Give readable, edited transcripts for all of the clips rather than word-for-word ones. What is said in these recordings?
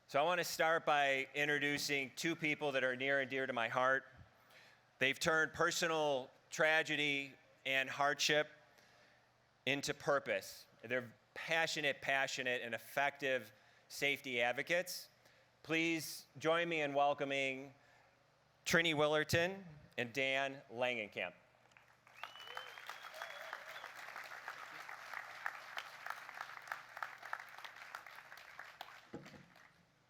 So I want to start by introducing two people that are near and dear to my heart. They've turned personal tragedy and hardship into purpose. They're passionate, and effective safety advocates. Please join me in welcoming Trini Willerton and Dan Langenkamp.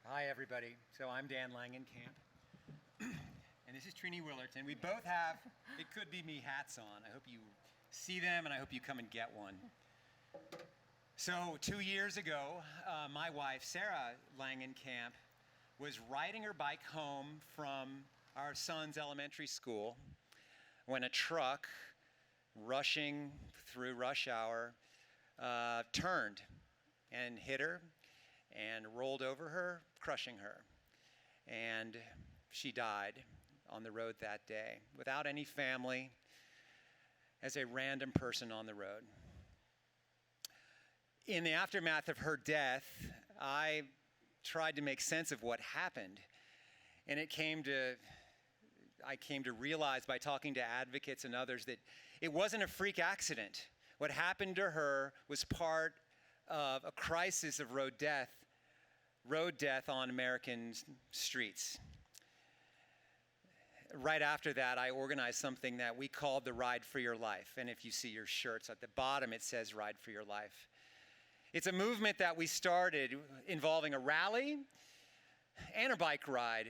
Hi, everybody. So I'm Dan Langenkamp, and this is Trini Willerton. We both have "It Could Be Me" hats on. I hope you see them, and I hope you come and get one. So 2 years ago, my wife, Sarah Langenkamp, was riding her bike home from our son's elementary school when a truck, rushing through rush hour, turned and hit her and rolled over her, crushing her. And she died on the road that day without any family, as a random person on the road. In the aftermath of her death, I tried to make sense of what happened. And I came to realize by talking to advocates and others that it wasn't a freak accident. What happened to her was part of a crisis of road death on American streets. Right after that, I organized something that we called the Ride for Your Life. And if you see your shirts at the bottom, it says Ride for Your Life. It's a movement that we started involving a rally and a bike ride,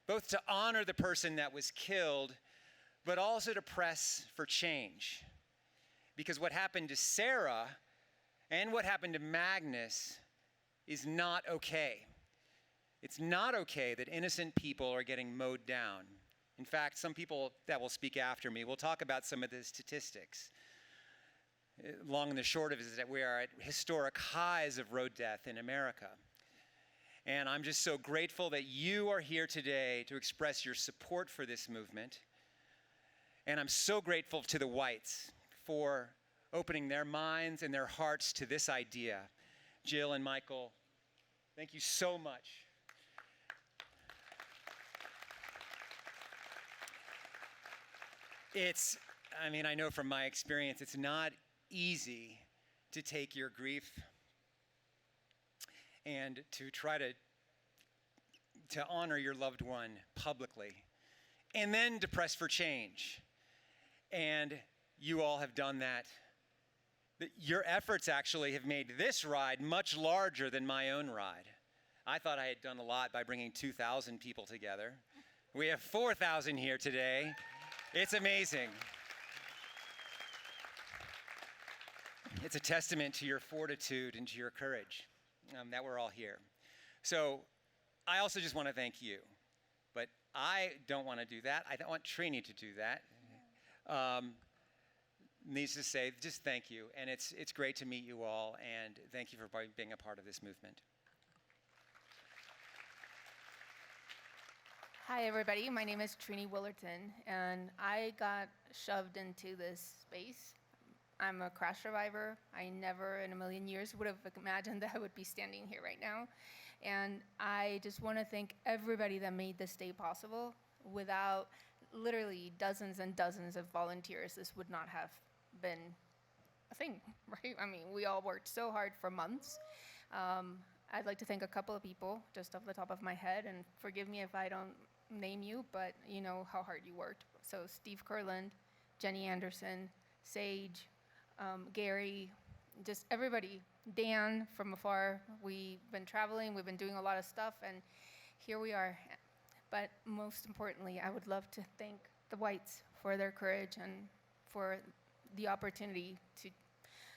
both to honor the person that was killed, but also to press for change. Because what happened to Sarah and what happened to Magnus is not okay. It's not okay that innocent people are getting mowed down. In fact, some people that will speak after me will talk about some of the statistics. Long and the short of it is that we are at historic highs of road death in America. And I'm just so grateful that you are here today to express your support for this movement. And I'm so grateful to the Whites for opening their minds and their hearts to this idea. Jill and Michael, thank you so much. I know from my experience, it's not easy to take your grief and to try to honor your loved one publicly, and then to press for change. And you all have done that. Your efforts actually have made this ride much larger than my own ride. I thought I had done a lot by bringing 2,000 people together. We have 4,000 here today. It's amazing. It's a testament to your fortitude and to your courage that we're all here. So I also just want to thank you. But I don't want to do that. I don't want Trini to do that. Needs to say just thank you. And it's great to meet you all. And thank you for being a part of this movement. Hi, everybody. My name is Trini Willerton, and I got shoved into this space. I'm a crash survivor. I never in a million years would have imagined that I would be standing here right now. And I just want to thank everybody that made this day possible. Without literally dozens and dozens of volunteers, this would not have been a thing, right? I mean, we all worked so hard for months. I'd like to thank a couple of people just off the top of my head, and forgive me if I don't name you, but you know how hard you worked. So Steve Kurland, Jenny Anderson, Sage, Gary, just everybody, Dan from afar. We've been traveling, we've been doing a lot of stuff, and here we are. But most importantly, I would love to thank the Whites for their courage and for the opportunity to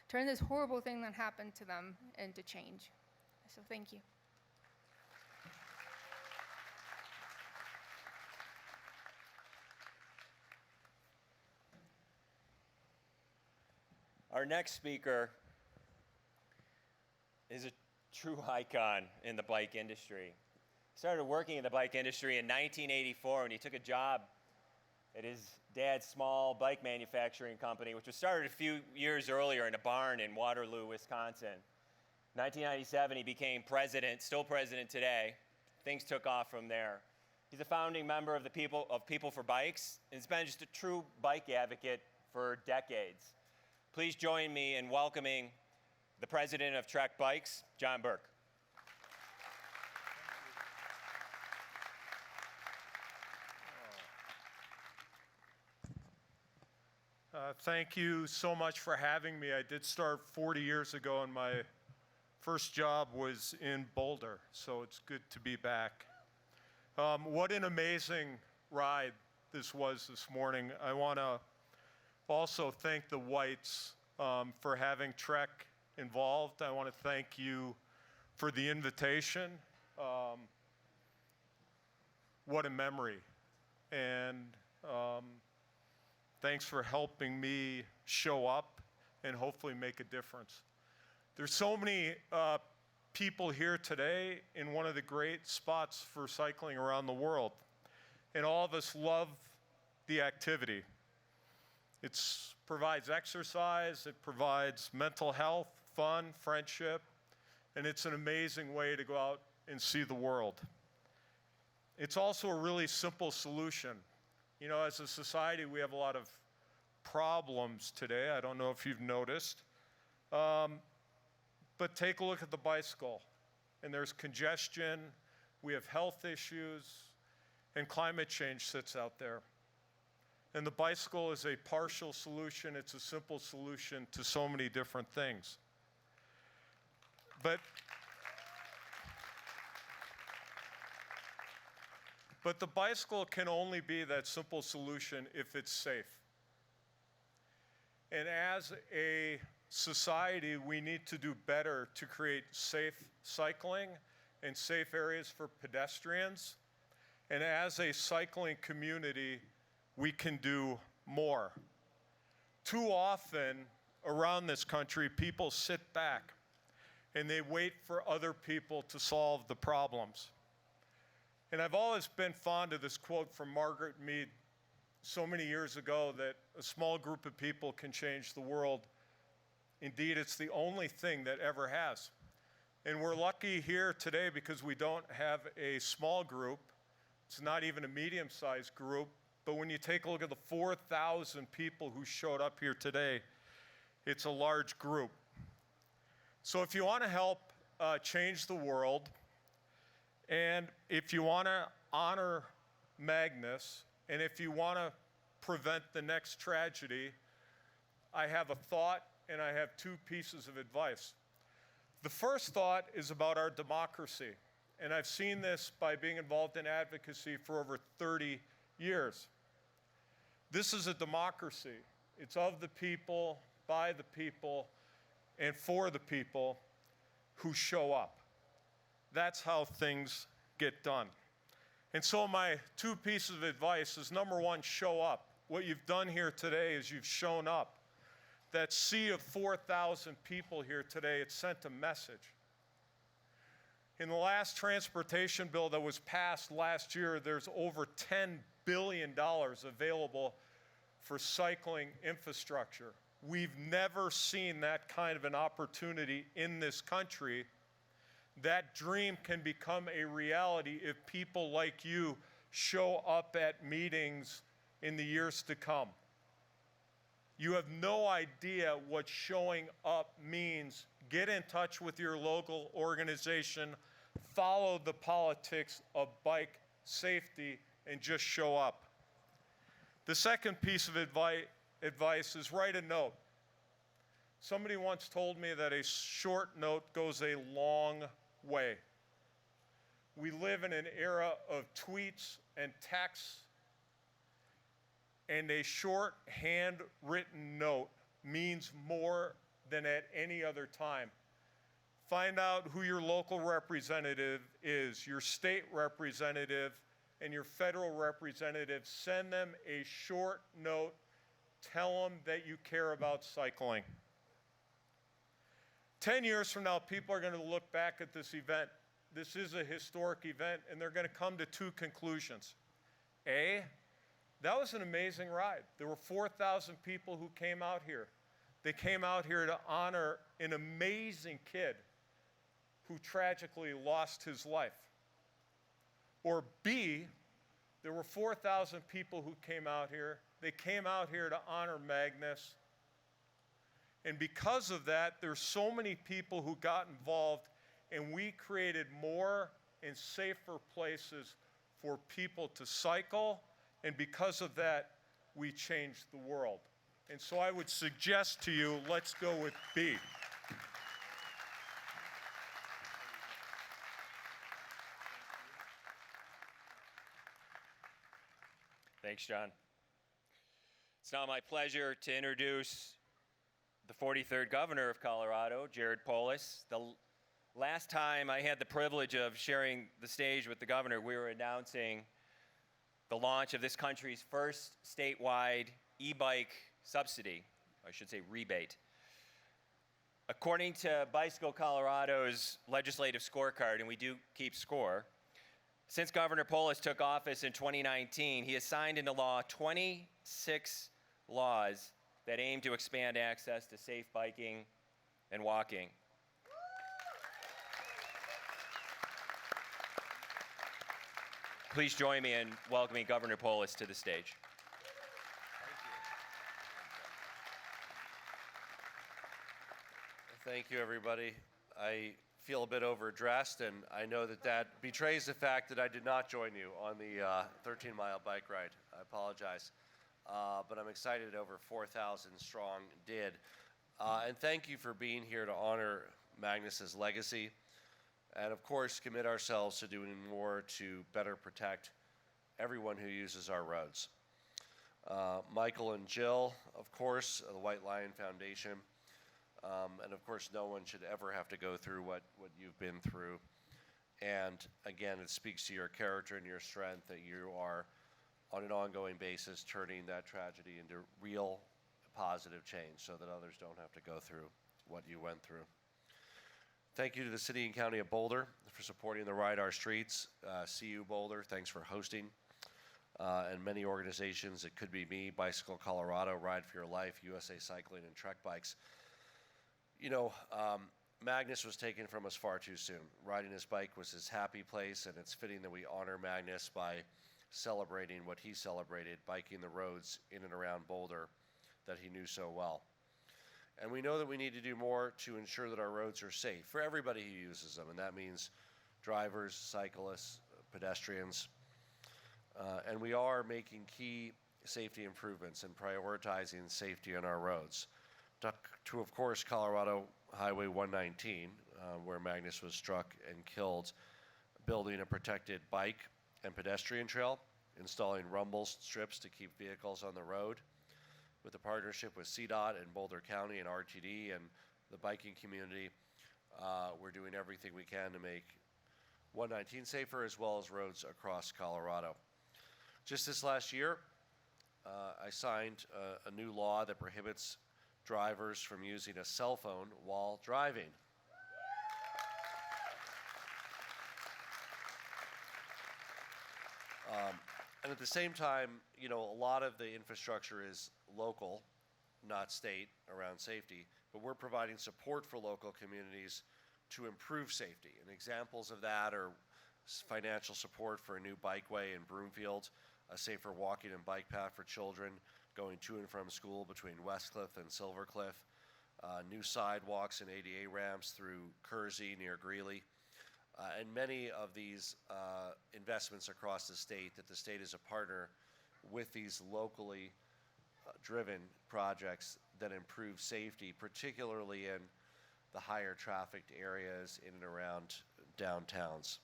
turn this horrible thing that happened to them into change. So thank you. Our next speaker is a true icon in the bike industry. He started working in the bike industry in 1984 when he took a job at his dad's small bike manufacturing company, which was started a few years earlier in a barn in Waterloo, Wisconsin. 1997, he became president, still president today, things took off from there. He's a founding member of the People for Bikes, and has been just a true bike advocate for decades. Please join me in welcoming the president of Trek Bikes, John Burke. Thank you so much for having me. I did start 40 years ago, and my first job was in Boulder, so it's good to be back. What an amazing ride this was this morning. I want to also thank the Whites for having Trek involved. I want to thank you for the invitation. What a memory. And thanks for helping me show up and hopefully make a difference. There's so many people here today in one of the great spots for cycling around the world. And all of us love the activity. It provides exercise, it provides mental health, fun, friendship, and it's an amazing way to go out and see the world. It's also a really simple solution. You know, as a society, we have a lot of problems today. I don't know if you've noticed. But take a look at the bicycle. And there's congestion, we have health issues, and climate change sits out there. And the bicycle is a partial solution. It's a simple solution to so many different things. But the bicycle can only be that simple solution if it's safe. And as a society, we need to do better to create safe cycling and safe areas for pedestrians. And as a cycling community, we can do more. Too often around this country, people sit back and they wait for other people to solve the problems. And I've always been fond of this quote from Margaret Mead so many years ago, that a small group of people can change the world. Indeed, it's the only thing that ever has. And we're lucky here today because we don't have a small group. It's not even a medium-sized group. But when you take a look at the 4,000 people who showed up here today, it's a large group. So if you want to help change the world, and if you want to honor Magnus, and if you want to prevent the next tragedy, I have a thought and I have two pieces of advice. The first thought is about our democracy. And I've seen this by being involved in advocacy for over 30 years. This is a democracy. It's of the people, by the people, and for the people who show up. That's how things get done. And so my two pieces of advice is, number one, show up. What you've done here today is you've shown up. That sea of 4,000 people here today, it sent a message. In the last transportation bill that was passed last year, there's over $10 billion available for cycling infrastructure. We've never seen that kind of an opportunity in this country. That dream can become a reality if people like you show up at meetings in the years to come. You have no idea what showing up means. Get in touch with your local organization, follow the politics of bike safety, and just show up. The second piece of advice is write a note. Somebody once told me that a short note goes a long way. We live in an era of tweets and texts, and a short handwritten note means more than at any other time. Find out who your local representative is, your state representative, and your federal representative. Send them a short note. Tell them that you care about cycling. 10 years from now, people are going to look back at this event. This is a historic event, and they're going to come to two conclusions. A, that was an amazing ride. There were 4,000 people who came out here. They came out here to honor an amazing kid who tragically lost his life. Or B, there were 4,000 people who came out here. They came out here to honor Magnus. And because of that, there's so many people who got involved, and we created more and safer places for people to cycle. And because of that, we changed the world. And so I would suggest to you, let's go with B. Thanks, John. It's now my pleasure to introduce the 43rd governor of Colorado, Jared Polis. The last time I had the privilege of sharing the stage with the governor, we were announcing the launch of this country's first statewide e-bike subsidy, I should say rebate. According to Bicycle Colorado's legislative scorecard, and we do keep score, since Governor Polis took office in 2019, he has signed into law 26 laws that aim to expand access to safe biking and walking. Please join me in welcoming Governor Polis to the stage. Thank you, everybody. I feel a bit overdressed, and I know that that betrays the fact that I did not join you on the 13-mile bike ride. I apologize. But I'm excited over 4,000 strong did. And thank you for being here to honor Magnus's legacy, and of course commit ourselves to doing more to better protect everyone who uses our roads. Michael and Jill, of course, the White Lion Foundation, and of course no one should ever have to go through what you've been through. And again, it speaks to your character and your strength that you are on an ongoing basis turning that tragedy into real positive change so that others don't have to go through what you went through. Thank you to the City and County of Boulder for supporting the Ride Our Streets. CU Boulder, thanks for hosting. And many organizations, it could be me, Bicycle Colorado, Ride for Your Life, USA Cycling, and Trek Bikes. You know, Magnus was taken from us far too soon. Riding his bike was his happy place, and it's fitting that we honor Magnus by celebrating what he celebrated, biking the roads in and around Boulder that he knew so well. And we know that we need to do more to ensure that our roads are safe for everybody who uses them, and that means drivers, cyclists, pedestrians. And we are making key safety improvements and prioritizing safety on our roads. To of course, Colorado Highway 119, where Magnus was struck and killed, building a protected bike and pedestrian trail, installing rumble strips to keep vehicles on the road. With a partnership with CDOT and Boulder County and RTD and the biking community, we're doing everything we can to make 119 safer, as well as roads across Colorado. Just this last year, I signed a new law that prohibits drivers from using a cell phone while driving. And at the same time, you know, a lot of the infrastructure is local, not state, around safety, but we're providing support for local communities to improve safety. And examples of that are financial support for a new bikeway in Broomfield, a safer walking and bike path for children going to and from school between Westcliff and Silvercliff, new sidewalks and ADA ramps through Kersey near Greeley, and many of these investments across the state that the state is a partner with these locally driven projects that improve safety, particularly in the higher trafficked areas in and around downtowns.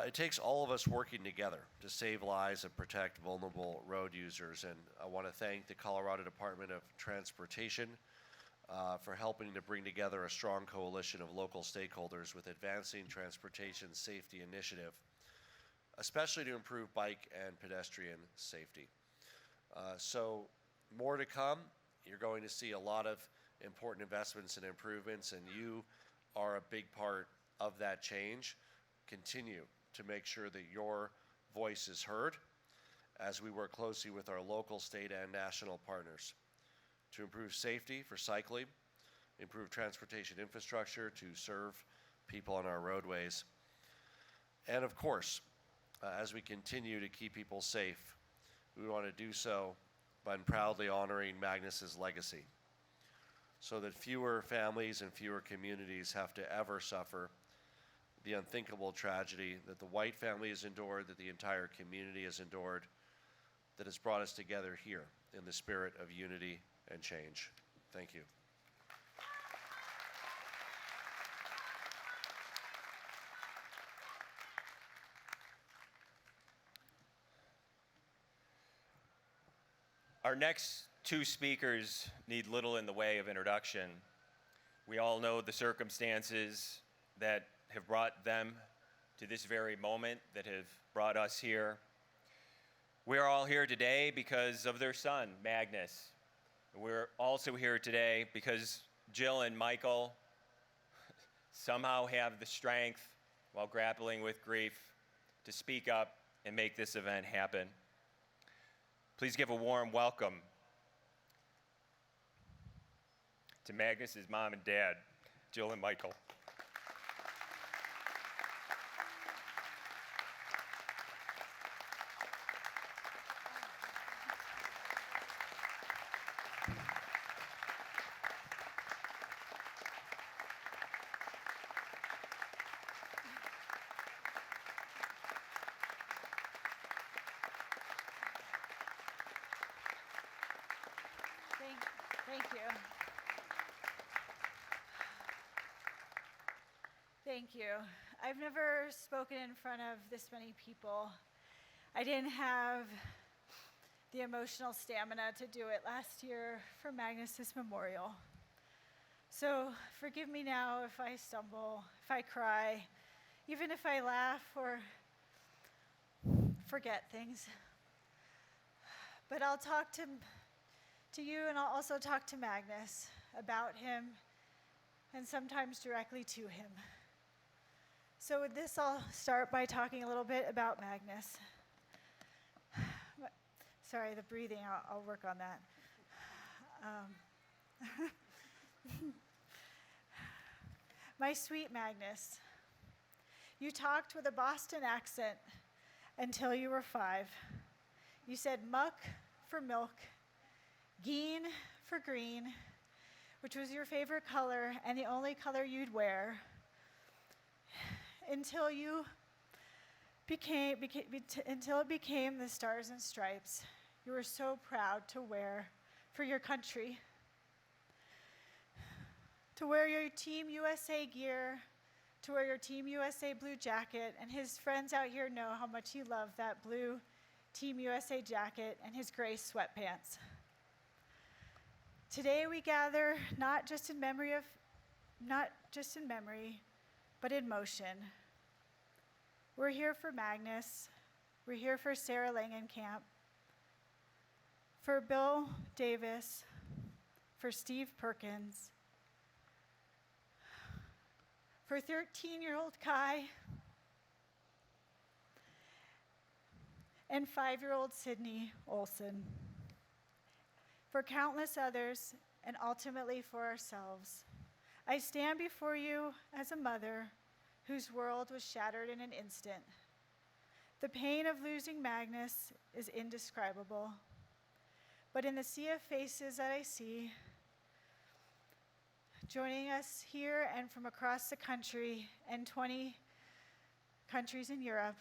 It takes all of us working together to save lives and protect vulnerable road users, and I want to thank the Colorado Department of Transportation for helping to bring together a strong coalition of local stakeholders with Advancing Transportation Safety Initiative, especially to improve bike and pedestrian safety. So more to come. You're going to see a lot of important investments and improvements, and you are a big part of that change. Continue to make sure that your voice is heard as we work closely with our local, state, and national partners to improve safety for cycling, improve transportation infrastructure to serve people on our roadways, And of course, as we continue to keep people safe, we want to do so by proudly honoring Magnus's legacy, so that fewer families and fewer communities have to ever suffer the unthinkable tragedy that the White family has endured, that the entire community has endured, that has brought us together here in the spirit of unity and change. Thank you. Our next two speakers need little in the way of introduction. We all know the circumstances that have brought them to this very moment, that have brought us here. We are all here today because of their son, Magnus. We're also here today because Jill and Michael somehow have the strength, while grappling with grief, to speak up and make this event happen. Please give a warm welcome to Magnus's mom and dad, Jill and Michael. Thank you. Thank you. I've never spoken in front of this many people. I didn't have the emotional stamina to do it last year for Magnus's memorial. So forgive me now if I stumble, if I cry, even if I laugh or forget things. But I'll talk to you, and I'll also talk to Magnus about him, and sometimes directly to him. So with this, I'll start by talking a little bit about Magnus. Sorry, the breathing, I'll work on that. My sweet Magnus, you talked with a Boston accent until you were 5. You said muck for milk, geen for green, which was your favorite color and the only color you'd wear, until it became the Stars and Stripes you were so proud to wear for your country. To wear your Team USA gear, to wear your Team USA blue jacket, and his friends out here know how much he loved that blue Team USA jacket and his gray sweatpants. Today we gather not just in memory, but in motion. We're here for Magnus. We're here for Sarah Langenkamp, for Bill Davis, for Steve Perkins, for 13-year-old Kai, and 5-year-old Sydney Olson, for countless others, and ultimately for ourselves. I stand before you as a mother whose world was shattered in an instant. The pain of losing Magnus is indescribable, but in the sea of faces that I see, joining us here and from across the country and 20 countries in Europe,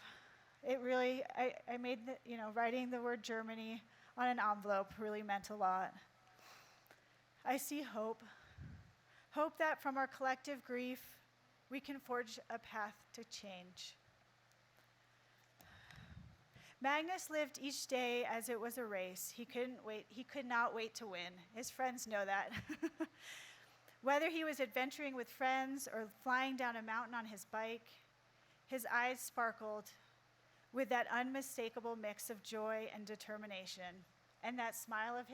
it really, I made writing the word Germany on an envelope really meant a lot. I see hope. Hope that from our collective grief, we can forge a path to change. Magnus lived each day as it was a race. He could not wait to win. His friends know that. Whether he was adventuring with friends or flying down a mountain on his bike, his eyes sparkled with that unmistakable mix of joy and determination. And that smile of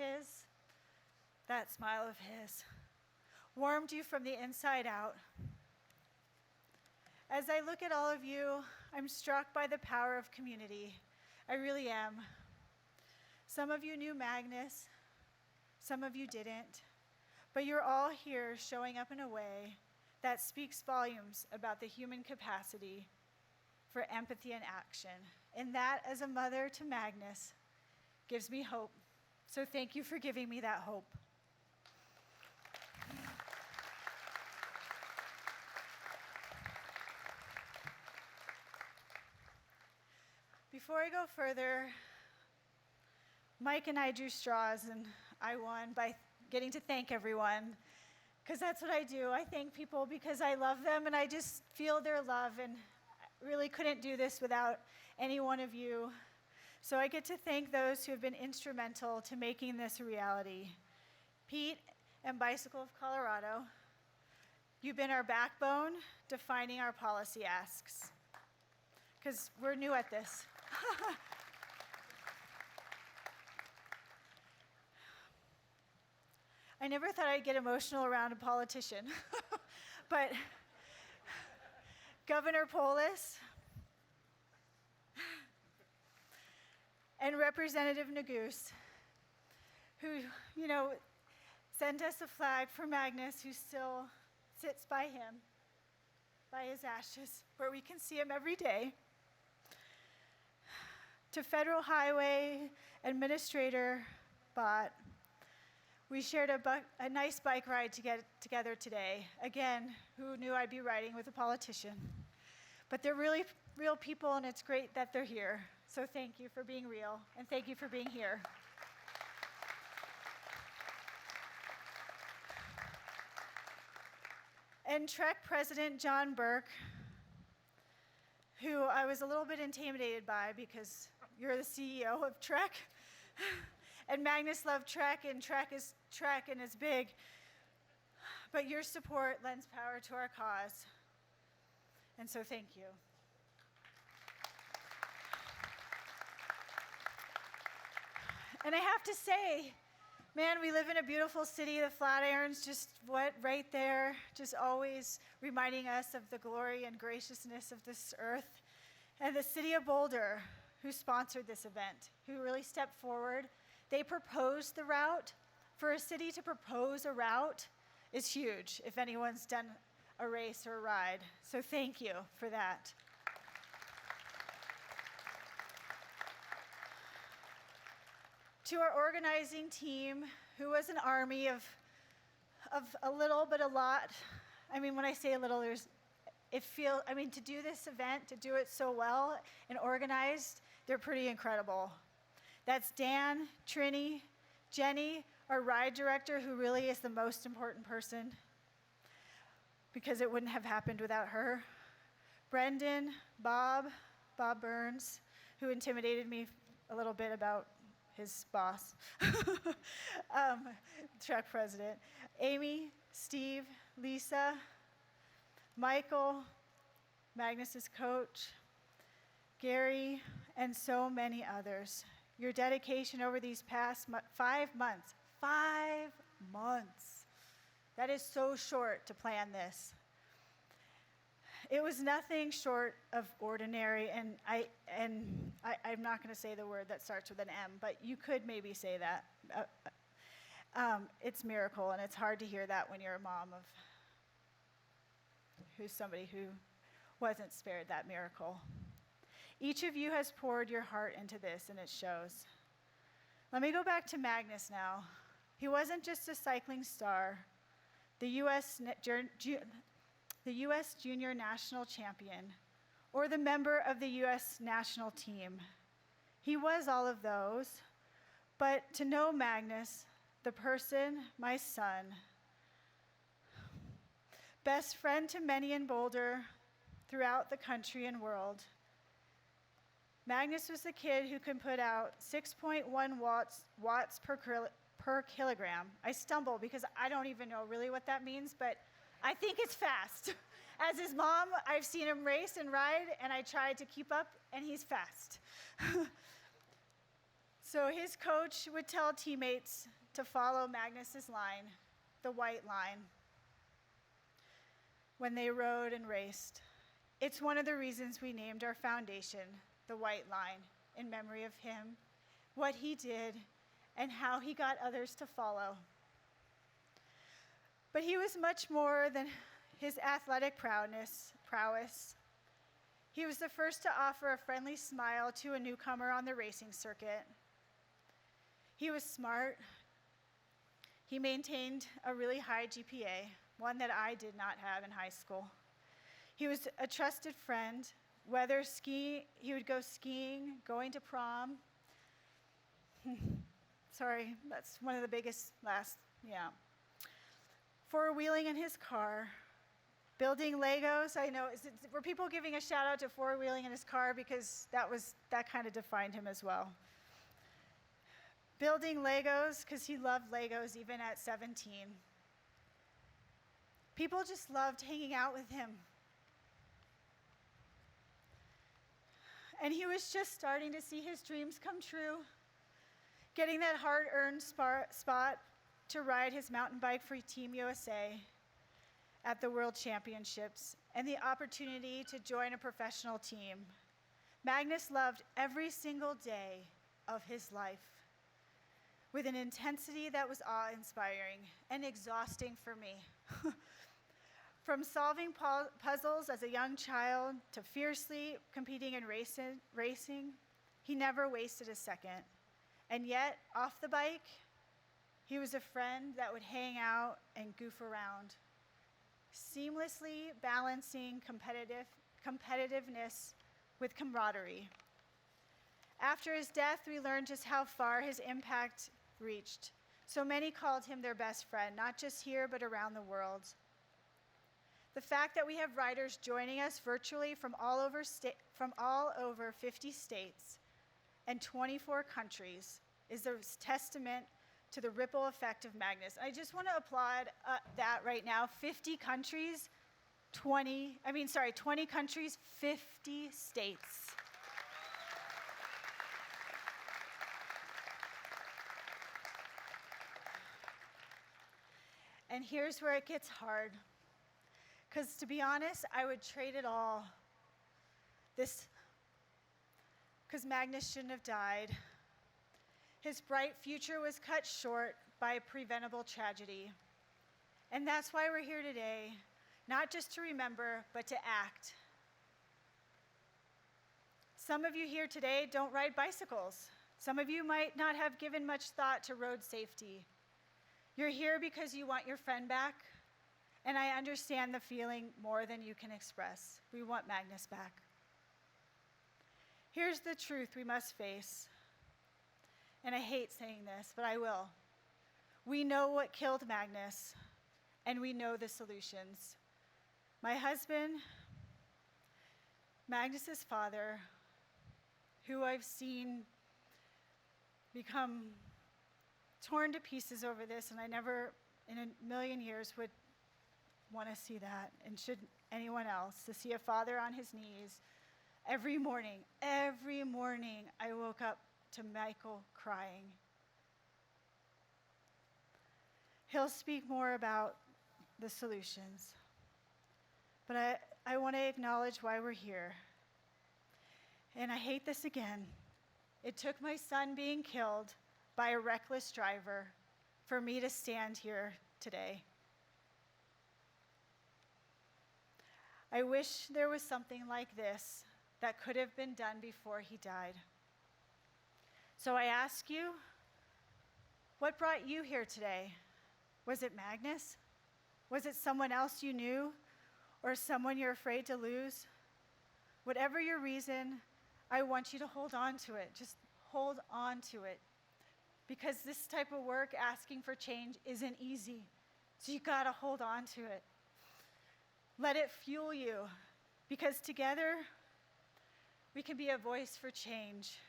his warmed you from the inside out. As I look at all of you, I'm struck by the power of community. I really am. Some of you knew Magnus, some of you didn't, but you're all here showing up in a way that speaks volumes about the human capacity for empathy and action. And that, as a mother to Magnus, gives me hope. So thank you for giving me that hope. Before I go further, Mike and I drew straws, and I won by getting to thank everyone, because that's what I do. I thank people because I love them, and I just feel their love, and I really couldn't do this without any one of you. So I get to thank those who have been instrumental to making this a reality. Pete and Bicycle of Colorado, you've been our backbone, defining our policy asks, because we're new at this. I never thought I'd get emotional around a politician, but Governor Polis and Representative Neguse, who, sent us a flag for Magnus, who still sits by him, by his ashes, where we can see him every day. To Federal Highway Administrator Bhatt, we shared a nice bike ride together today. Again, who knew I'd be riding with a politician? But they're really real people, and it's great that they're here. So thank you for being real, and thank you for being here. And Trek President John Burke, who I was a little bit intimidated by because you're the CEO of Trek. And Magnus loved Trek, and Trek is Trek and is big. But your support lends power to our cause. And so thank you. And I have to say, man, we live in a beautiful city. The Flatirons, just right there, just always reminding us of the glory and graciousness of this earth. And the city of Boulder, who sponsored this event, who really stepped forward. They proposed the route. For a city to propose a route is huge if anyone's done a race or a ride. So thank you for that. To our organizing team, who was an army of a little but a lot. I mean, when I say a little, to do this event, to do it so well and organized, they're pretty incredible. That's Dan, Trini, Jenny, our ride director, who really is the most important person because it wouldn't have happened without her. Brendan, Bob Burns, who intimidated me a little bit about his boss, track president. Amy, Steve, Lisa, Michael, Magnus's coach, Gary, and so many others. Your dedication over these past 5 months, 5 months. That is so short to plan this. It was nothing short of ordinary, and I'm not going to say the word that starts with an M, but you could maybe say that. It's miracle, and it's hard to hear that when you're a mom of who's somebody who wasn't spared that miracle. Each of you has poured your heart into this, and it shows. Let me go back to Magnus now. He wasn't just a cycling star, the U.S. Junior National Champion, or the member of the U.S. national team. He was all of those, but to know Magnus, the person, my son, best friend to many in Boulder, throughout the country and world. Magnus was the kid who could put out 6.1 watts per kilogram. I stumble because I don't even know really what that means, but I think it's fast. As his mom, I've seen him race and ride, and I tried to keep up, and he's fast. So his coach would tell teammates to follow Magnus's line, the white line, when they rode and raced. It's one of the reasons we named our foundation the White Line, in memory of him, what he did, and how he got others to follow. But he was much more than his athletic prowess. He was the first to offer a friendly smile to a newcomer on the racing circuit. He was smart. He maintained a really high GPA, one that I did not have in high school. He was a trusted friend. Whether skiing, he would go skiing, going to prom. Sorry, that's one of the biggest four-wheeling in his car, building Legos. I know, were people giving a shout out to four-wheeling in his car? Because that kind of defined him as well. Building Legos, because he loved Legos even at 17. People just loved hanging out with him. And he was just starting to see his dreams come true, getting that hard-earned spot to ride his mountain bike for Team USA at the World Championships, and the opportunity to join a professional team. Magnus loved every single day of his life with an intensity that was awe-inspiring and exhausting for me. From solving puzzles as a young child to fiercely competing in racing, he never wasted a second. And yet, off the bike, he was a friend that would hang out and goof around, seamlessly balancing competitiveness with camaraderie. After his death, we learned just how far his impact reached. So many called him their best friend, not just here, but around the world. The fact that we have riders joining us virtually from all over 50 states and 24 countries is a testament to the ripple effect of Magnus. I just want to applaud that right now. 20 countries, 50 states. And here's where it gets hard. Because to be honest, I would trade it all. Because Magnus shouldn't have died. His bright future was cut short by a preventable tragedy. And that's why we're here today, not just to remember, but to act. Some of you here today don't ride bicycles. Some of you might not have given much thought to road safety. You're here because you want your friend back. And I understand the feeling more than you can express. We want Magnus back. Here's the truth we must face. And I hate saying this, but I will. We know what killed Magnus, and we know the solutions. My husband, Magnus's father, who I've seen become torn to pieces over this, and I never in a million years would want to see that, and should anyone else, to see a father on his knees every morning I woke up to Michael crying. He'll speak more about the solutions, but I want to acknowledge why we're here. And I hate this again. It took my son being killed by a reckless driver for me to stand here today. I wish there was something like this that could have been done before he died. So I ask you, what brought you here today? Was it Magnus? Was it someone else you knew, or someone you're afraid to lose? Whatever your reason, I want you to hold on to it. Just hold on to it. Because this type of work, asking for change, isn't easy. So you gotta hold on to it. Let it fuel you, because together we can be a voice for change.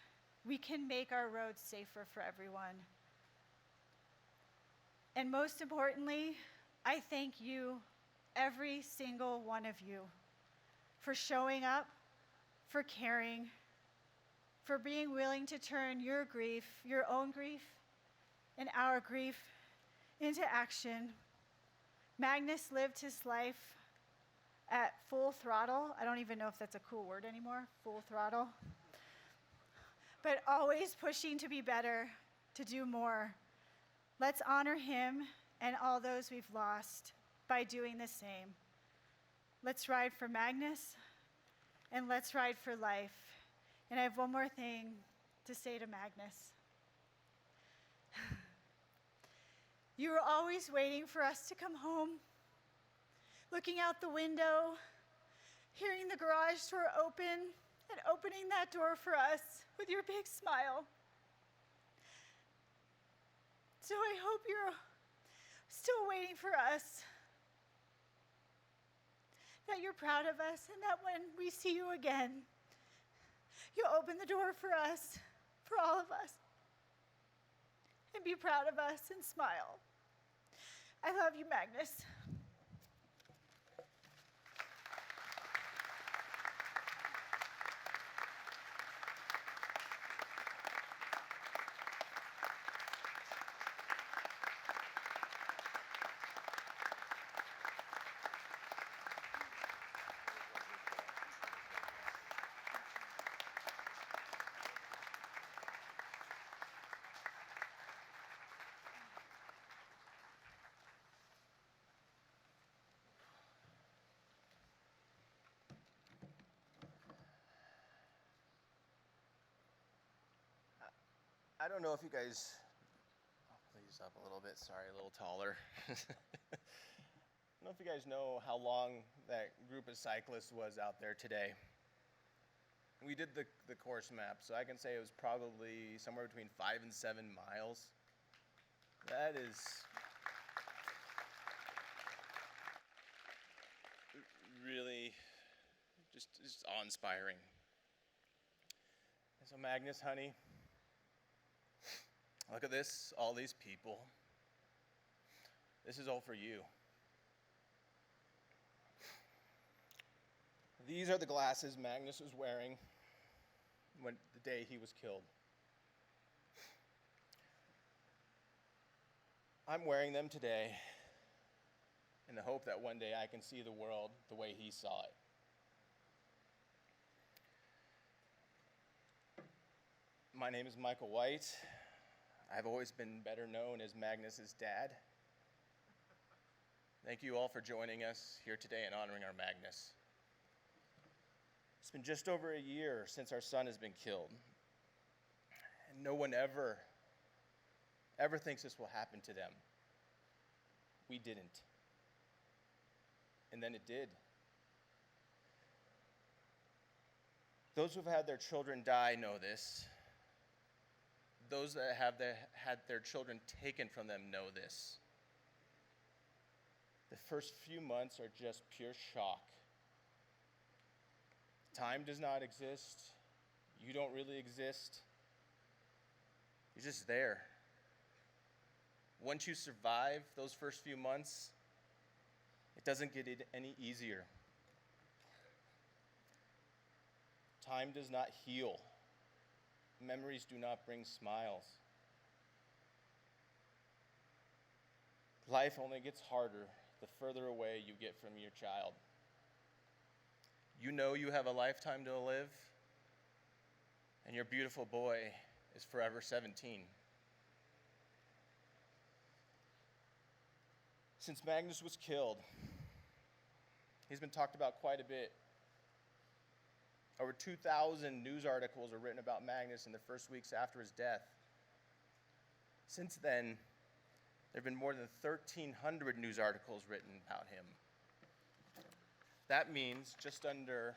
We can make our roads safer for everyone. And most importantly, I thank you, every single one of you, for showing up, for caring, for being willing to turn your grief, your own grief, and our grief into action. Magnus lived his life at full throttle. I don't even know if that's a cool word anymore, full throttle. But always pushing to be better, to do more. Let's honor him and all those we've lost by doing the same. Let's ride for Magnus and let's ride for life. And I have one more thing to say to Magnus. You were always waiting for us to come home, looking out the window, hearing the garage door open, and opening that door for us with your big smile. So I hope you're still waiting for us, that you're proud of us, and that when we see you again, you'll open the door for us, for all of us, and be proud of us and smile. I love you, Magnus. I don't know if you guys, please up a little bit, sorry, a little taller. I don't know if you guys know how long that group of cyclists was out there today. We did the course map, so I can say it was probably somewhere between 5 and 7 miles. That is really just awe-inspiring. So Magnus, honey, look at this, all these people. This is all for you. These are the glasses Magnus was wearing when the day he was killed. I'm wearing them today in the hope that one day I can see the world the way he saw it. My name is Michael White. I've always been better known as Magnus's dad. Thank you all for joining us here today and honoring our Magnus. It's been just over a year since our son has been killed. And no one ever thinks this will happen to them. We didn't. And then it did. Those who've had their children die know this. Those that have had their children taken from them know this. The first few months are just pure shock. Time does not exist. You don't really exist. You're just there. Once you survive those first few months, it doesn't get any easier. Time does not heal. Memories do not bring smiles. Life only gets harder the further away you get from your child. You know you have a lifetime to live, and your beautiful boy is forever 17. Since Magnus was killed, he's been talked about quite a bit. Over 2,000 news articles are written about Magnus in the first weeks after his death. Since then, there have been more than 1,300 news articles written about him. That means just under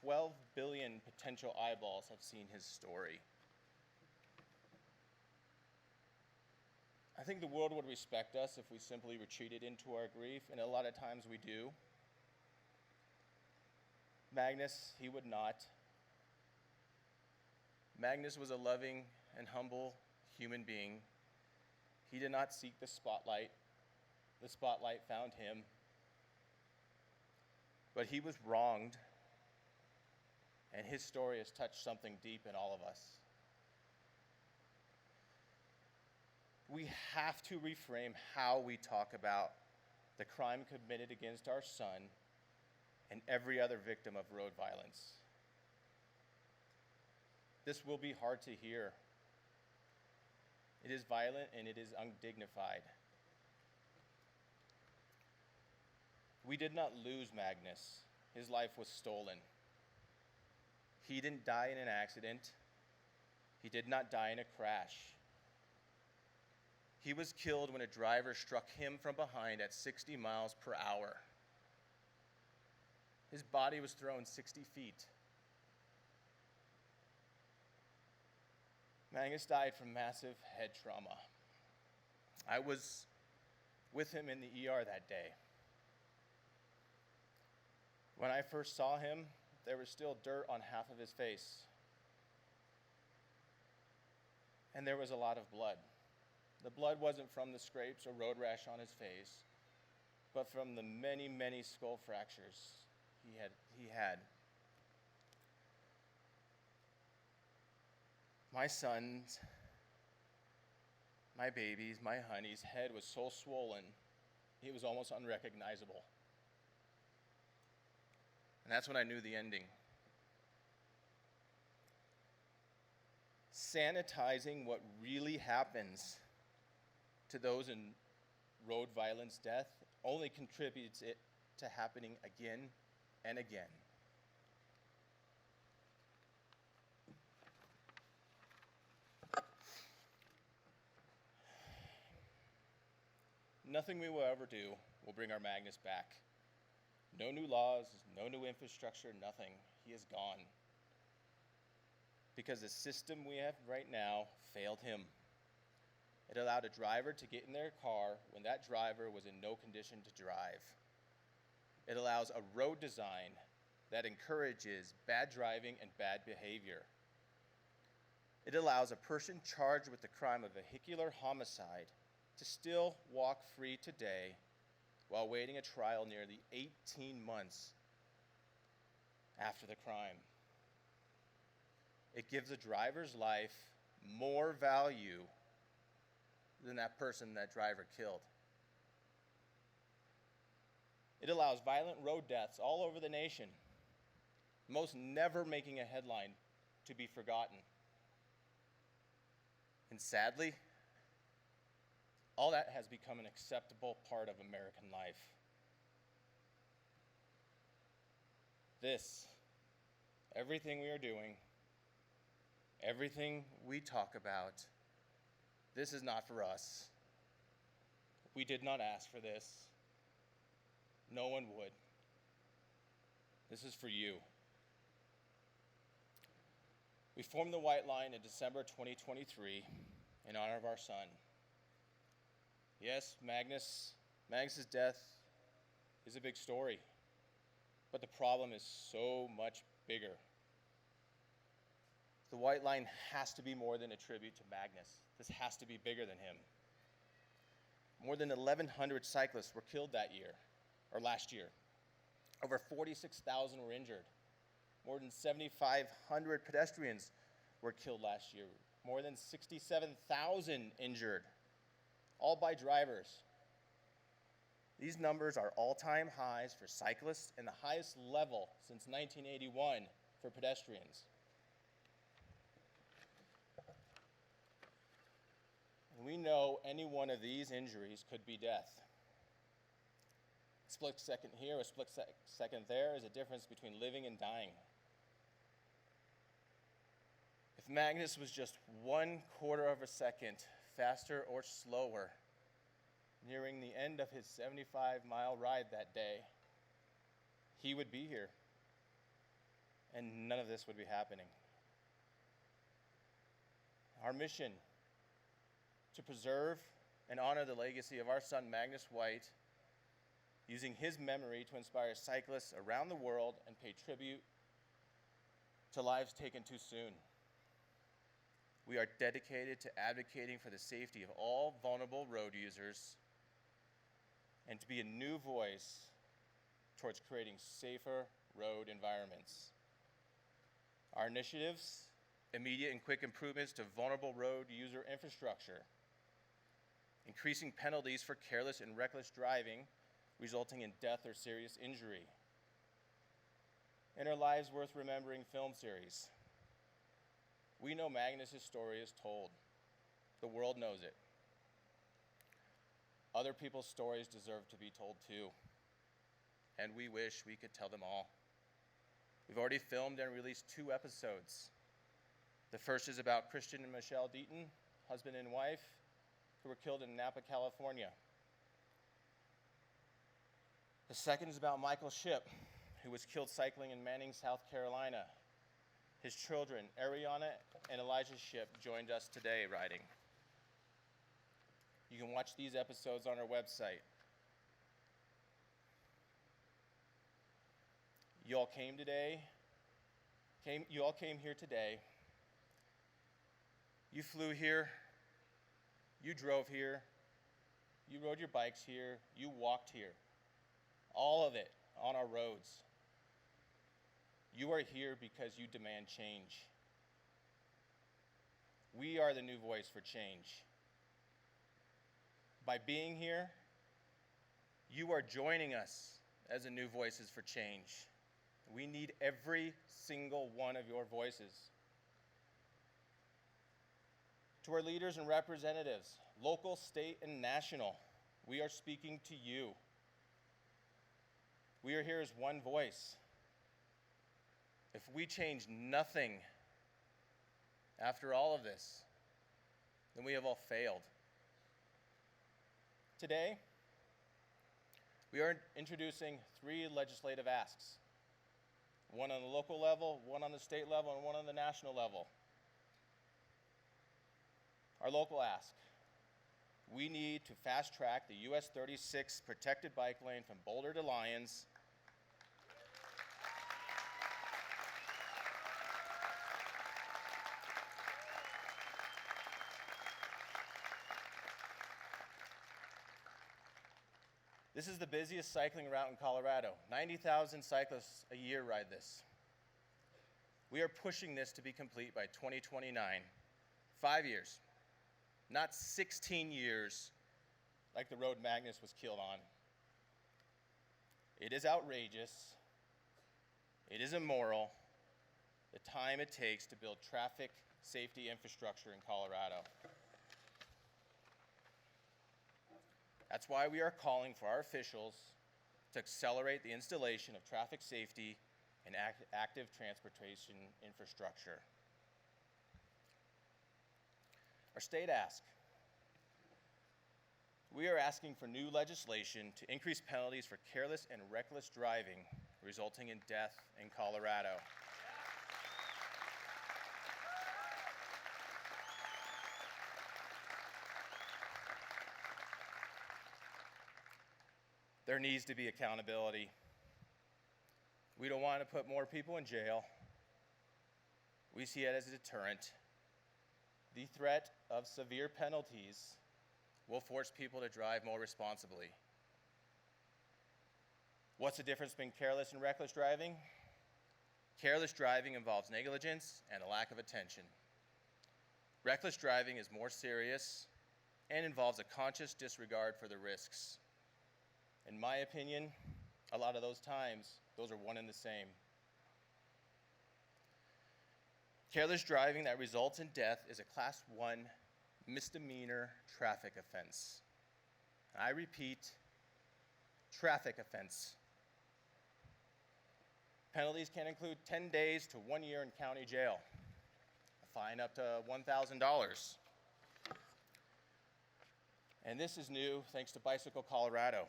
12 billion potential eyeballs have seen his story. I think the world would respect us if we simply retreated into our grief, and a lot of times we do. Magnus, he would not. Magnus was a loving and humble human being. He did not seek the spotlight. The spotlight found him. But he was wronged, and his story has touched something deep in all of us. We have to reframe how we talk about the crime committed against our son and every other victim of road violence. This will be hard to hear. It is violent and it is undignified. We did not lose Magnus. His life was stolen. He didn't die in an accident. He did not die in a crash. He was killed when a driver struck him from behind at 60 miles per hour. His body was thrown 60 feet. Magnus died from massive head trauma. I was with him in the ER that day. When I first saw him, there was still dirt on half of his face. And there was a lot of blood. The blood wasn't from the scrapes or road rash on his face, but from the many, many skull fractures he had. My son's, my baby's, my honey's head was so swollen, he was almost unrecognizable. And that's when I knew the ending. Sanitizing what really happens to those in road violence death only contributes it to happening again and again. Nothing we will ever do will bring our Magnus back. No new laws, no new infrastructure, nothing. He is gone. Because the system we have right now failed him. It allowed a driver to get in their car when that driver was in no condition to drive. It allows a road design that encourages bad driving and bad behavior. It allows a person charged with the crime of vehicular homicide to still walk free today while waiting a trial nearly 18 months after the crime. It gives a driver's life more value than that person that driver killed. It allows violent road deaths all over the nation, most never making a headline, to be forgotten. And sadly, all that has become an acceptable part of American life. This, everything we are doing, everything we talk about, this is not for us. We did not ask for this. No one would. This is for you. We formed the White Line in December 2023 in honor of our son. Yes, Magnus's death is a big story, but the problem is so much bigger. The White Line has to be more than a tribute to Magnus. This has to be bigger than him. More than 1,100 cyclists were killed last year. Over 46,000 were injured. More than 7,500 pedestrians were killed last year. More than 67,000 injured, all by drivers. These numbers are all-time highs for cyclists and the highest level since 1981 for pedestrians. We know any one of these injuries could be death. A split second here, a split second there is a difference between living and dying. If Magnus was just 1/4 of a second faster or slower, nearing the end of his 75-mile ride that day, he would be here, and none of this would be happening. Our mission to preserve and honor the legacy of our son Magnus White, using his memory to inspire cyclists around the world and pay tribute to lives taken too soon. We are dedicated to advocating for the safety of all vulnerable road users and to be a new voice towards creating safer road environments. Our initiatives, immediate and quick improvements to vulnerable road user infrastructure, increasing penalties for careless and reckless driving resulting in death or serious injury, and our Lives Worth Remembering film series. We know Magnus' story is told. The world knows it. Other people's stories deserve to be told too, and we wish we could tell them all. We've already filmed and released 2 episodes. The first is about Christian and Michelle Deaton, husband and wife, who were killed in Napa, California. The second is about Michael Shipp, who was killed cycling in Manning, South Carolina. His children, Ariana and Elijah Shipp, joined us today riding. You can watch these episodes on our website. You all came here today. You flew here, you drove here, you rode your bikes here, you walked here. All of it on our roads. You are here because you demand change. We are the new voice for change. By being here, you are joining us as the new voices for change. We need every single one of your voices. To our leaders and representatives, local, state, and national, we are speaking to you. We are here as one voice. If we change nothing after all of this, then we have all failed. Today, we are introducing 3 legislative asks. One on the local level, one on the state level, and one on the national level. Our local ask: we need to fast track the US 36 protected bike lane from Boulder to Lyons. This is the busiest cycling route in Colorado. 90,000 cyclists a year ride this. We are pushing this to be complete by 2029. 5 years, not 16 years like the road Magnus was killed on. It is outrageous. It is immoral, the time it takes to build traffic safety infrastructure in Colorado. That's why we are calling for our officials to accelerate the installation of traffic safety and active transportation infrastructure. Our state ask: we are asking for new legislation to increase penalties for careless and reckless driving, resulting in death in Colorado. There needs to be accountability. We don't want to put more people in jail. We see it as a deterrent. The threat of severe penalties will force people to drive more responsibly. What's the difference between careless and reckless driving? Careless driving involves negligence and a lack of attention. Reckless driving is more serious and involves a conscious disregard for the risks. In my opinion, a lot of those times, those are one and the same. Careless driving that results in death is a Class 1 misdemeanor traffic offense. I repeat, traffic offense. Penalties can include 10 days to 1 year in county jail, a fine up to $1,000. And this is new thanks to Bicycle Colorado,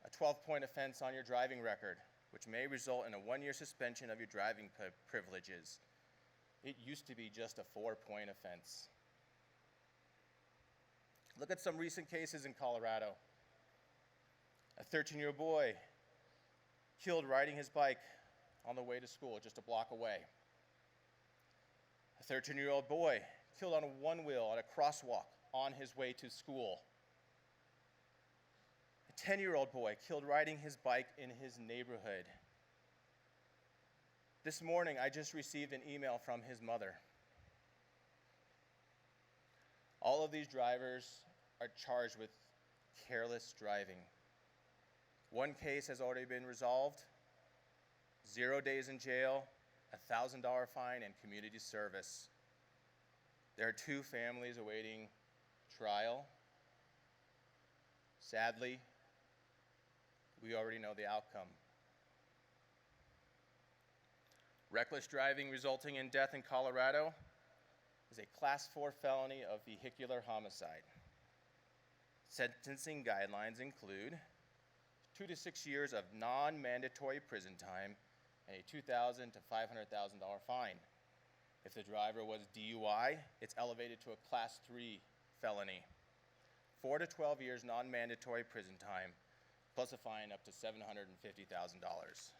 a 12-point offense on your driving record, which may result in a 1-year suspension of your driving privileges. It used to be just a 4-point offense. Look at some recent cases in Colorado. A 13-year-old boy killed riding his bike on the way to school just a block away. A 13-year-old boy killed on a one-wheel at a crosswalk on his way to school. A 10-year-old boy killed riding his bike in his neighborhood. This morning, I just received an email from his mother. All of these drivers are charged with careless driving. One case has already been resolved, 0 days in jail, a $1,000 fine, and community service. There are 2 families awaiting trial. Sadly, we already know the outcome. Reckless driving resulting in death in Colorado is a Class 4 felony of vehicular homicide. Sentencing guidelines include 2 to 6 years of non-mandatory prison time and a $2,000 to $500,000 fine. If the driver was DUI, it's elevated to a Class 3 felony. 4 to 12 years non-mandatory prison time, plus a fine up to $750,000.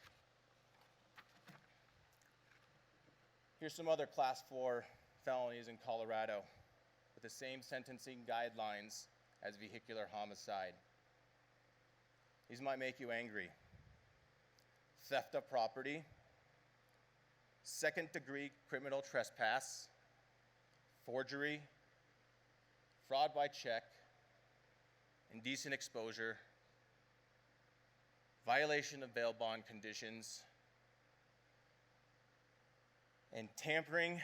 Here's some other Class 4 felonies in Colorado with the same sentencing guidelines as vehicular homicide. These might make you angry. Theft of property, second-degree criminal trespass, forgery, fraud by check, indecent exposure, violation of bail bond conditions, and tampering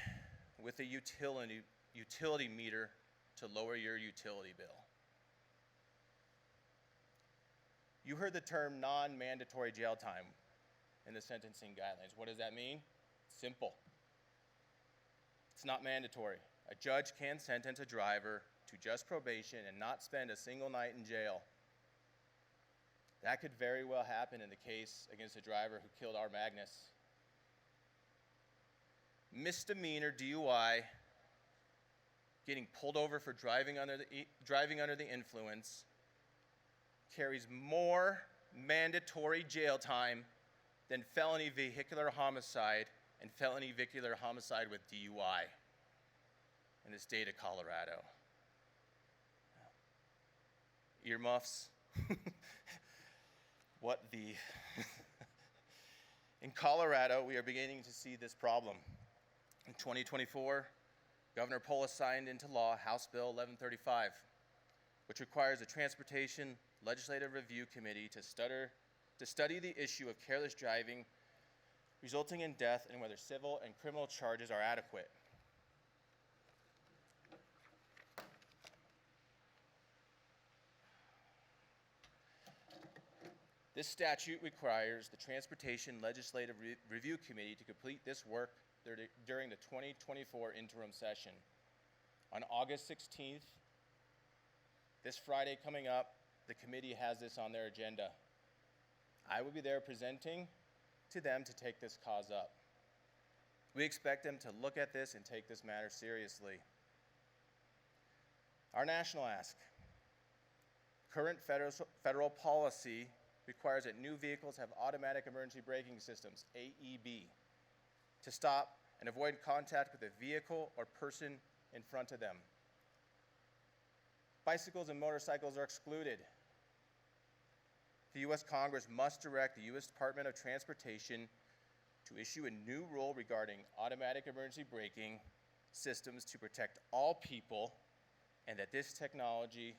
with a utility meter to lower your utility bill. You heard the term non-mandatory jail time in the sentencing guidelines. What does that mean? Simple. It's not mandatory. A judge can sentence a driver to just probation and not spend a single night in jail. That could very well happen in the case against a driver who killed our Magnus. Misdemeanor DUI, getting pulled over for driving under the influence, carries more mandatory jail time than felony vehicular homicide and felony vehicular homicide with DUI in the state of Colorado. Earmuffs. What the? In Colorado, we are beginning to see this problem. In 2024, Governor Polis signed into law House Bill 1135, which requires the Transportation Legislative Review Committee to study the issue of careless driving resulting in death and whether civil and criminal charges are adequate. This statute requires the Transportation Legislative Review Committee to complete this work during the 2024 interim session. On August 16th, this Friday coming up, the committee has this on their agenda. I will be there presenting to them to take this cause up. We expect them to look at this and take this matter seriously. Our national ask. Current federal policy requires that new vehicles have automatic emergency braking systems, AEB, to stop and avoid contact with a vehicle or person in front of them. Bicycles and motorcycles are excluded. The U.S. Congress must direct the U.S. Department of Transportation to issue a new rule regarding automatic emergency braking systems to protect all people, and that this technology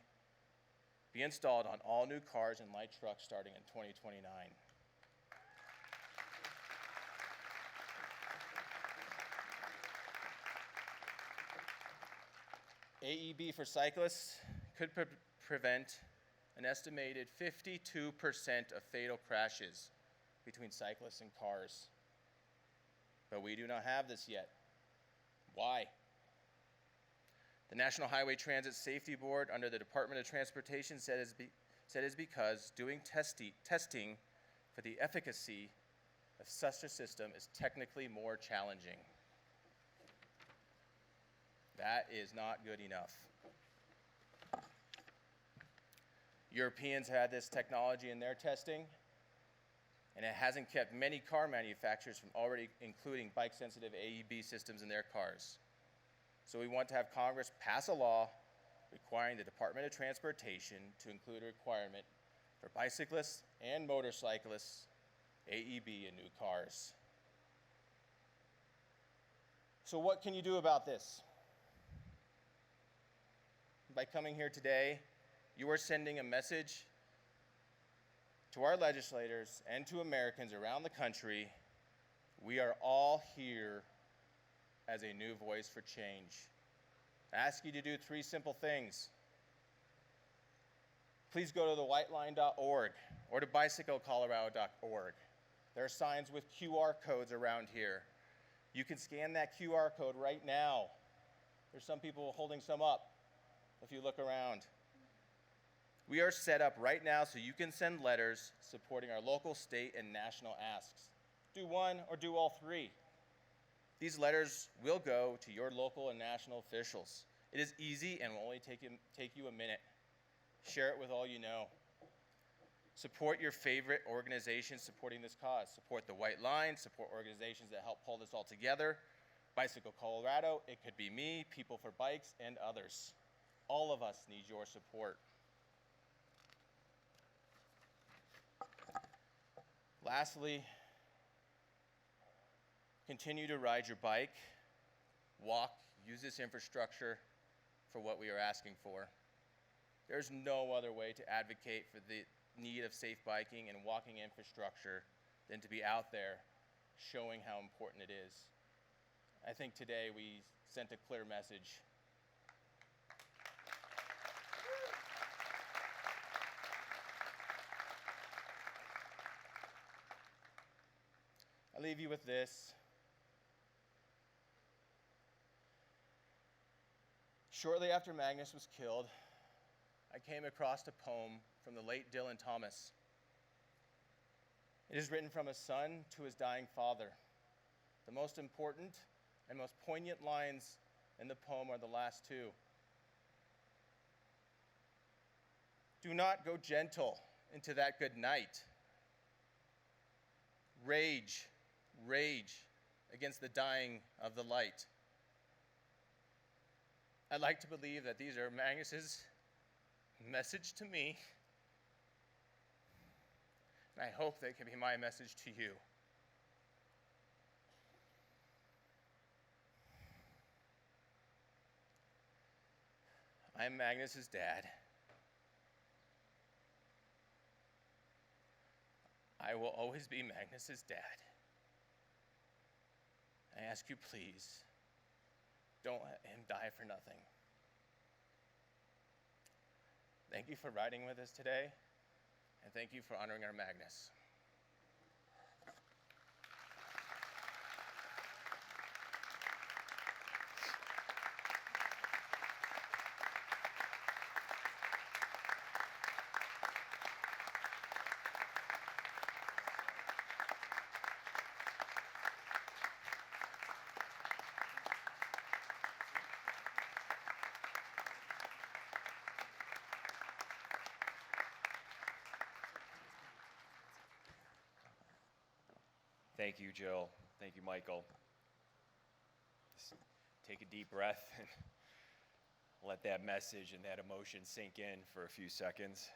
be installed on all new cars and light trucks starting in 2029. AEB for cyclists could prevent an estimated 52% of fatal crashes between cyclists and cars. But we do not have this yet. Why? The National Highway Transit Safety Board under the Department of Transportation said is because doing testing for the efficacy of such a system is technically more challenging. That is not good enough. Europeans had this technology in their testing, and it hasn't kept many car manufacturers from already including bike-sensitive AEB systems in their cars. So we want to have Congress pass a law requiring the Department of Transportation to include a requirement for bicyclists and motorcyclists AEB in new cars. So what can you do about this? By coming here today, you are sending a message to our legislators and to Americans around the country. We are all here as a new voice for change. I ask you to do 3 simple things. Please go to thewhiteline.org or to bicyclecolorado.org. There are signs with QR codes around here You can scan that QR code right now. There's some people holding some up if you look around. We are set up right now so you can send letters supporting our local, state, and national asks. Do one or do all three. These letters will go to your local and national officials. It is easy and will only take you a minute. Share it with all you know. Support your favorite organizations supporting this cause. Support the White Line, support organizations that help pull this all together. Bicycle Colorado, it could be me, People for Bikes, and others. All of us need your support. Lastly, continue to ride your bike, walk, use this infrastructure for what we are asking for. There's no other way to advocate for the need of safe biking and walking infrastructure than to be out there showing how important it is. I think today we sent a clear message. I leave you with this. Shortly after Magnus was killed, I came across a poem from the late Dylan Thomas. It is written from a son to his dying father. The most important and most poignant lines in the poem are the last two. Do not go gentle into that good night. Rage, rage against the dying of the light. I'd like to believe that these are Magnus's message to me, and I hope they can be my message to you. I'm Magnus's dad. I will always be Magnus's dad. I ask you, please, don't let him die for nothing. Thank you for riding with us today, and thank you for honoring our Magnus. Thank you, Jill. Thank you, Michael. Just take a deep breath and let that message and that emotion sink in for a few seconds.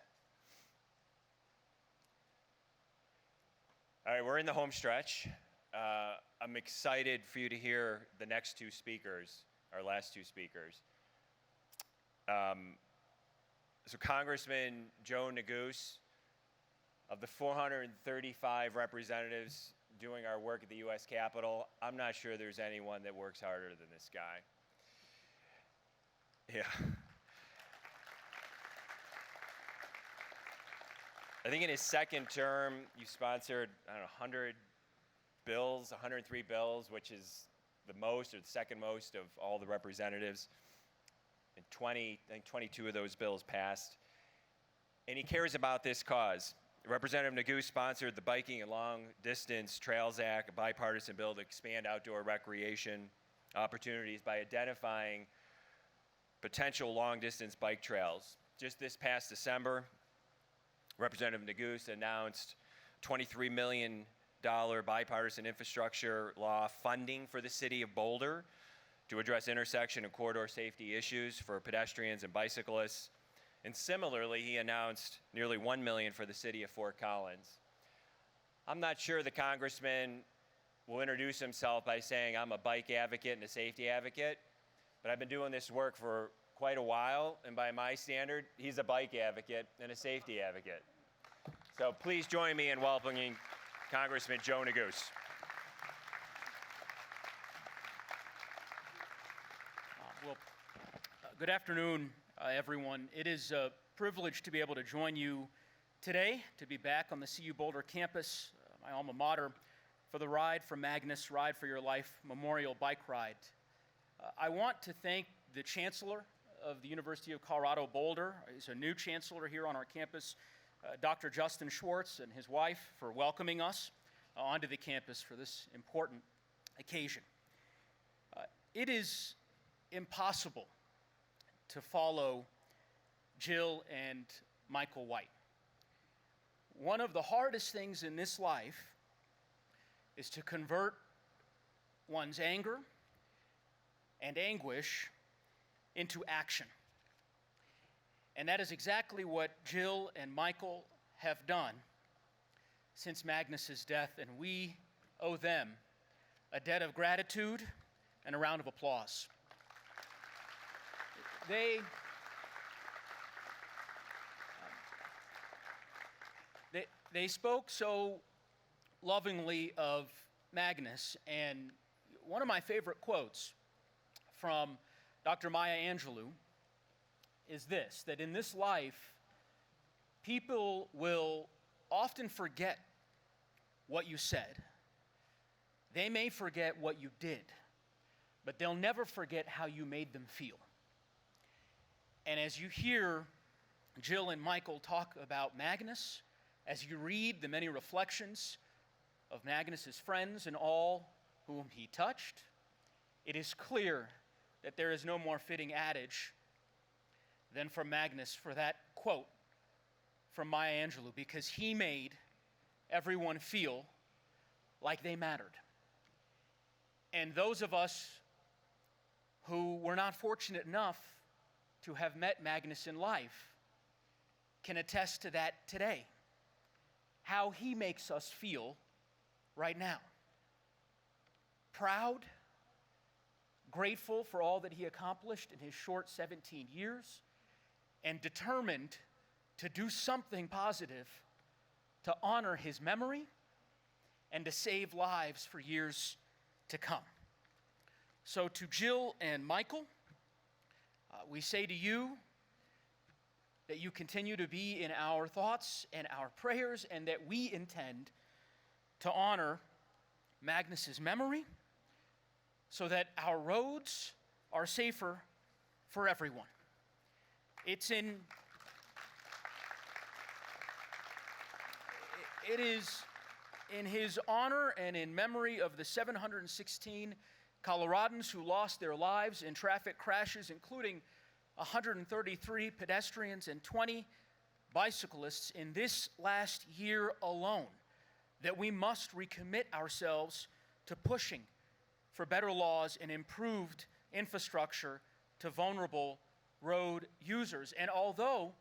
All right, we're in the home stretch. I'm excited for you to hear the next two speakers, our last two speakers. So Congressman Joe Neguse, of the 435 representatives doing our work at the U.S. Capitol, I'm not sure there's anyone that works harder than this guy. Yeah. I think in his second term, you sponsored, 100 bills, 103 bills, which is the most or the second most of all the representatives. And 22 of those bills passed. And he cares about this cause. Representative Neguse sponsored the Biking and Long Distance Trails Act, a bipartisan bill to expand outdoor recreation opportunities by identifying potential long-distance bike trails. Just this past December, Representative Neguse announced $23 million bipartisan infrastructure law funding for the city of Boulder to address intersection and corridor safety issues for pedestrians and bicyclists. And similarly, he announced nearly $1 million for the city of Fort Collins. I'm not sure the congressman will introduce himself by saying I'm a bike advocate and a safety advocate, but I've been doing this work for quite a while, and by my standard, he's a bike advocate and a safety advocate. So please join me in welcoming Congressman Joe Neguse. Good afternoon, everyone. It is a privilege to be able to join you today, to be back on the CU Boulder campus, my alma mater, for the Ride for Magnus, Ride for Your Life Memorial Bike Ride. I want to thank the Chancellor of the University of Colorado Boulder. He's a new chancellor here on our campus, Dr. Justin Schwartz and his wife, for welcoming us onto the campus for this important occasion. It is impossible to follow Jill and Michael White. One of the hardest things in this life is to convert one's anger and anguish into action. And that is exactly what Jill and Michael have done since Magnus's death, and we owe them a debt of gratitude and a round of applause. They spoke so lovingly of Magnus, and one of my favorite quotes from Dr. Maya Angelou is this, that in this life, people will often forget what you said. They may forget what you did, but they'll never forget how you made them feel. And as you hear Jill and Michael talk about Magnus, as you read the many reflections of Magnus's friends and all whom he touched, it is clear that there is no more fitting adage than for Magnus for that quote from Maya Angelou, because he made everyone feel like they mattered. And those of us who were not fortunate enough to have met Magnus in life can attest to that today, how he makes us feel right now. Proud, grateful for all that he accomplished in his short 17 years, and determined to do something positive to honor his memory and to save lives for years to come. So to Jill and Michael, we say to you that you continue to be in our thoughts and our prayers, and that we intend to honor Magnus's memory so that our roads are safer for everyone. It is in his honor and in memory of the 716 Coloradans who lost their lives in traffic crashes, including 133 pedestrians and 20 bicyclists in this last year alone, that we must recommit ourselves to pushing for better laws and improved infrastructure to vulnerable road users. And although,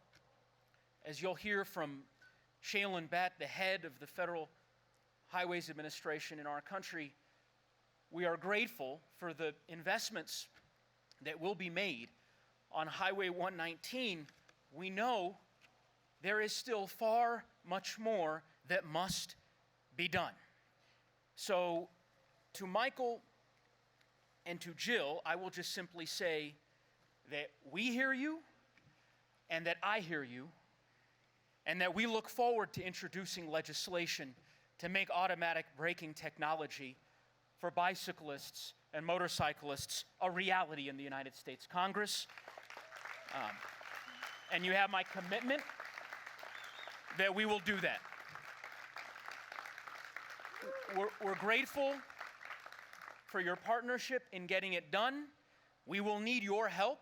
as you'll hear from Shailen Bhatt, the head of the Federal Highways Administration in our country, we are grateful for the investments that will be made on Highway 119, we know there is still far much more that must be done. So to Michael and to Jill, I will just simply say that we hear you and that I hear you, and that we look forward to introducing legislation to make automatic braking technology for bicyclists and motorcyclists a reality in the United States Congress. And you have my commitment that we will do that. We're grateful for your partnership in getting it done. We will need your help,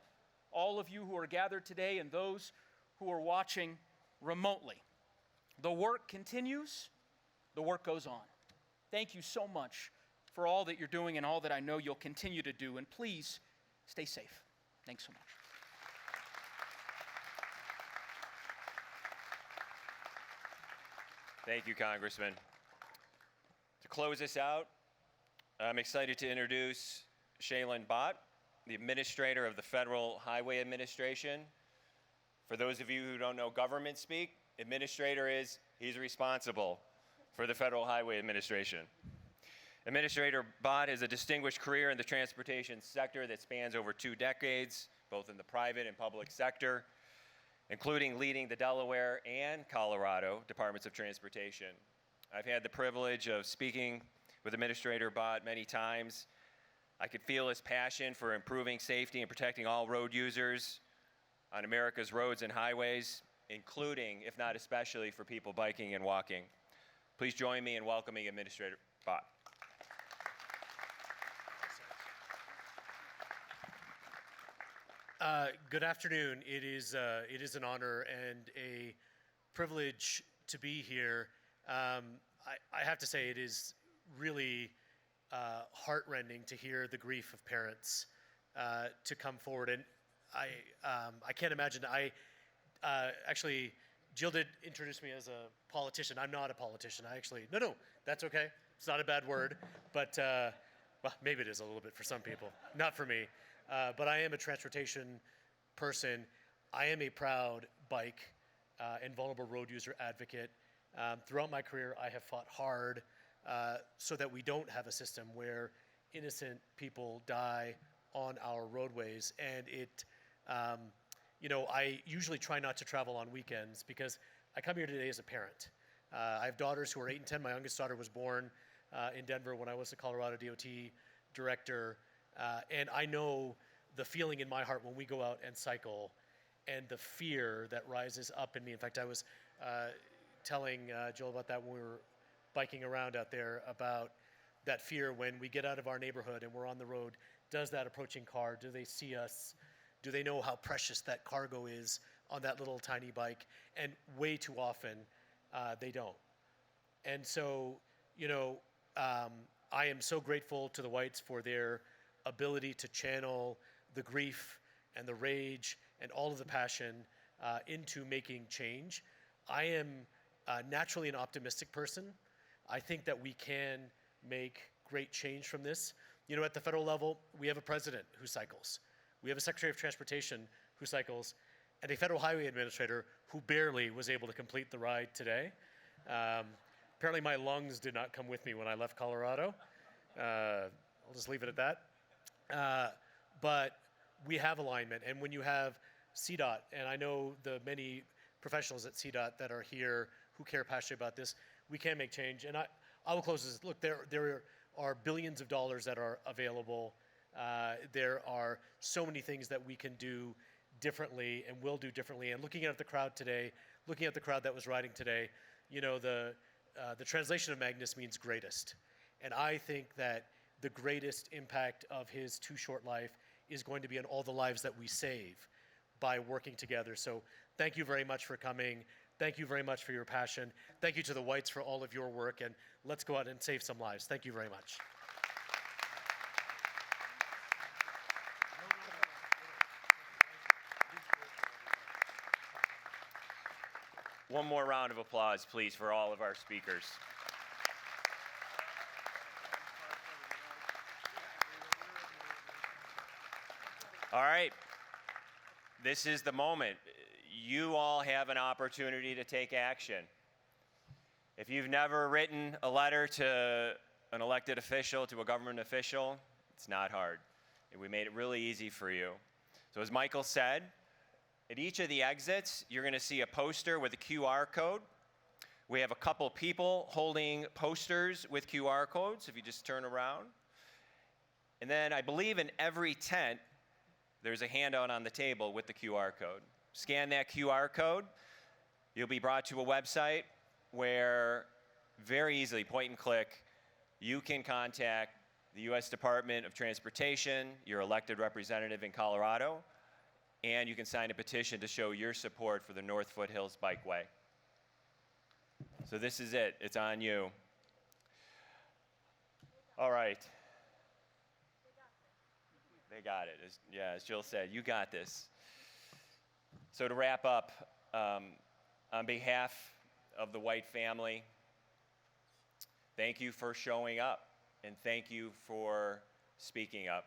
all of you who are gathered today and those who are watching remotely. The work continues, the work goes on. Thank you so much for all that you're doing and all that I know you'll continue to do, and please stay safe. Thanks so much. Thank you, Congressman. To close this out, I'm excited to introduce Shailen Bhatt, the Administrator of the Federal Highway Administration. For those of you who don't know government speak, Administrator is, he's responsible for the Federal Highway Administration. Administrator Bhatt has a distinguished career in the transportation sector that spans over 2 decades, both in the private and public sector, including leading the Delaware and Colorado Departments of Transportation. I've had the privilege of speaking with Administrator Bhatt many times. I could feel his passion for improving safety and protecting all road users on America's roads and highways, including, if not especially, for people biking and walking. Please join me in welcoming Administrator Bhatt. Good afternoon. It is an honor and a privilege to be here. I have to say it is really heartrending to hear the grief of parents to come forward. And I can't imagine. Actually, Jill did introduce me as a politician. I'm not a politician. No, that's okay. It's not a bad word, but well, maybe it is a little bit for some people. Not for me. But I am a transportation person. I am a proud bike and vulnerable road user advocate. Throughout my career, I have fought hard so that we don't have a system where innocent people die on our roadways. And I usually try not to travel on weekends because I come here today as a parent. I have daughters who are 8 and 10. My youngest daughter was born in Denver when I was the Colorado DOT director. And I know the feeling in my heart when we go out and cycle and the fear that rises up in me. In fact, I was telling Jill about that when we were biking around out there, about that fear when we get out of our neighborhood and we're on the road. Does that approaching car, do they see us? Do they know how precious that cargo is on that little tiny bike? And way too often, they don't. And so, I am so grateful to the Whites for their ability to channel the grief and the rage and all of the passion into making change. I am naturally an optimistic person. I think that we can make great change from this. At the federal level, we have a president who cycles. We have a Secretary of Transportation who cycles, and a federal highway administrator who barely was able to complete the ride today. Apparently my lungs did not come with me when I left Colorado. I'll just leave it at that. But we have alignment, and when you have CDOT, and I know the many professionals at CDOT that are here who care passionately about this, we can make change. And I will close this. Look, there are billions of dollars that are available. There are so many things that we can do differently and will do differently. And looking at the crowd today, looking at the crowd that was riding today, the translation of Magnus means greatest. And I think that the greatest impact of his too short life is going to be on all the lives that we save by working together. So thank you very much for coming. Thank you very much for your passion. Thank you to the Whites for all of your work, and let's go out and save some lives. Thank you very much. One more round of applause, please, for all of our speakers. All right, this is the moment. You all have an opportunity to take action. If you've never written a letter to an elected official, to a government official, it's not hard. And we made it really easy for you. So as Michael said, at each of the exits, you're going to see a poster with a QR code. We have a couple people holding posters with QR codes, if you just turn around. And then I believe in every tent, there's a handout on the table with the QR code. Scan that QR code. You'll be brought to a website where very easily, point and click, you can contact the U.S. Department of Transportation, your elected representative in Colorado, and you can sign a petition to show your support for the North Foothills Bikeway. So this is it. It's on you. All right. They got it. As Jill said, you got this. So to wrap up, on behalf of the White family, thank you for showing up, and thank you for speaking up.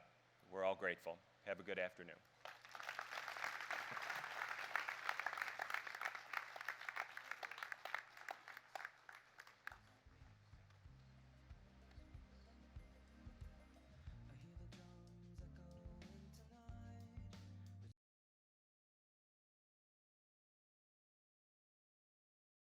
We're all grateful. Have a good afternoon.